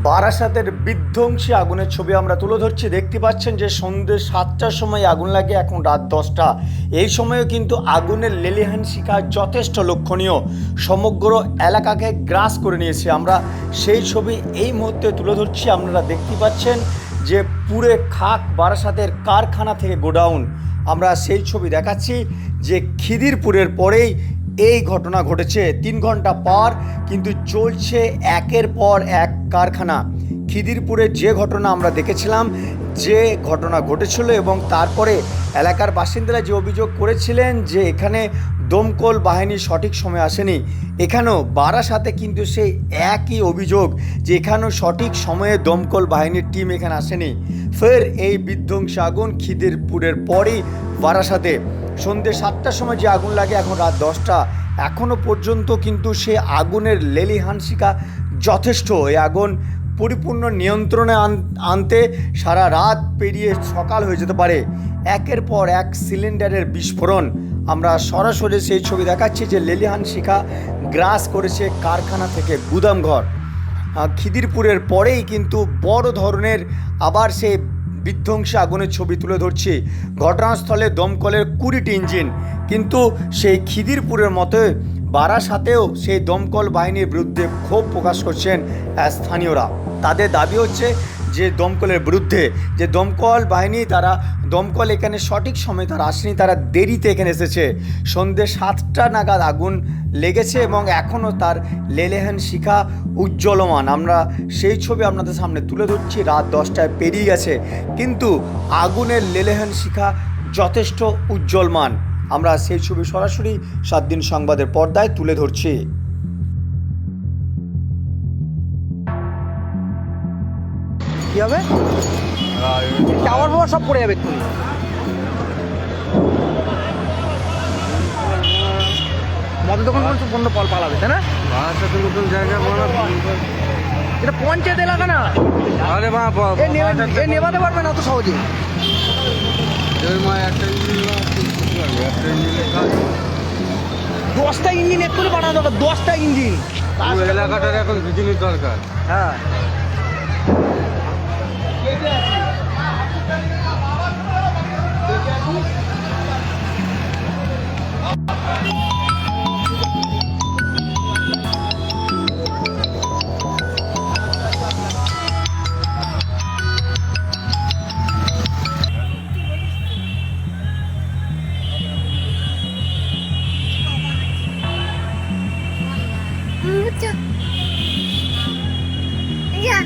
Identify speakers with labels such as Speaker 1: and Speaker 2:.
Speaker 1: বারাসাতের বিধ্বংসী আগুনের ছবি আমরা তুলে ধরছি। দেখতে পাচ্ছেন যে সন্ধ্যে 7টার সময় আগুন লাগে, এখন রাত 10টা। এই সময়েও কিন্তু আগুনের লেলিহান শিখা যথেষ্ট লক্ষণীয়, সমগ্র এলাকাকে গ্রাস করে নিয়েছে। আমরা সেই ছবি এই মুহূর্তে তুলে ধরছি। আপনারা দেখতে পাচ্ছেন যে পুরে খাক বারাসাতের কারখানা থেকে গোডাউন। আমরা সেই ছবি দেখাচ্ছি যে খিদিরপুরের পরেই এই ঘটনা ঘটেছে। 3 ঘন্টা পর কিন্তু চলছে একের পর এক কারখানা। খিদিরপুরের যে ঘটনা আমরা দেখেছিলাম, যে ঘটনা ঘটেছিল, এবং তারপরে এলাকার বাসিন্দারা যে অভিযোগ করেছিলেন যে এখানে দমকল বাহিনী সঠিক সময়ে আসেনি, এখানেও বারাসাতে কিন্তু সেই একই অভিযোগ যে এখানেও সঠিক সময়ে দমকল বাহিনীর টিম এখানে আসেনি। ফের এই বিধ্বংসী আগুন খিদিরপুরের পরই বারাসাতে সন্ধ্যে 7টার সময় যে আগুন লাগে, এখন রাত 10টা। এখনও পর্যন্ত কিন্তু সে আগুনের লেলিহান শিখা যথেষ্ট। এই আগুন পরিপূর্ণ নিয়ন্ত্রণে আনতে সারা রাত পেরিয়ে সকাল হয়ে যেতে পারে। একের পর এক সিলিন্ডারের বিস্ফোরণ। আমরা সরাসরি সেই ছবি দেখাচ্ছি যে লেলিহান শিখা গ্রাস করেছে কারখানা থেকে গুদামঘর। খিদিরপুরের পরেই কিন্তু বড় ধরনের আবার সেই বিধ্বংসী আগুনের ছবি তুলে ধরছি। ঘটনাস্থলে দমকলের 20টি ইঞ্জিন, কিন্তু সেই খিদিরপুরের মতো বারাসাতেও সেই দমকল বাহিনীর বিরুদ্ধে ক্ষোভ প্রকাশ করছেন স্থানীয়রা। তাদের দাবি হচ্ছে যে দমকলের বিরুদ্ধে, যে দমকল বাহিনী, তারা দমকল এখানে সঠিক সময় তারা আসেনি, তারা দেরিতে এখানে এসেছে। সন্ধ্যে 7টা নাগাদ আগুন লেগেছে এবং এখনও তার লেলিহান শিখা উজ্জ্বলমান। আমরা সেই ছবি আপনাদের সামনে তুলে ধরছি। রাত 10টায় পেরিয়ে গেছে, কিন্তু আগুনের লেলিহান শিখা যথেষ্ট উজ্জ্বলমান। আমরা সেই ছবি সরাসরি 7 দিন সংবাদের পর্দায় তুলে ধরছি।
Speaker 2: কি হবে? টাওয়ার ফাওয়ার সব পড়ে যাবে এক্ষুনি। মদের দোকান কোনো বন্ধ পালাবে, তাই না?
Speaker 3: বারাসাতের মতন জায়গা
Speaker 2: এটা পঞ্চায়েত এলাকা না।
Speaker 3: আরে মা
Speaker 2: এ নেভাতে পারবে না অত সহজে।
Speaker 3: একটা ইঞ্জিন
Speaker 2: 10টা ইঞ্জিন এক্ষুনি পাঠানো দরকার, 10টা ইঞ্জিন।
Speaker 3: এলাকাটার এখন বিজলির দরকার।
Speaker 2: হ্যাঁ,
Speaker 4: Mucho. Ya.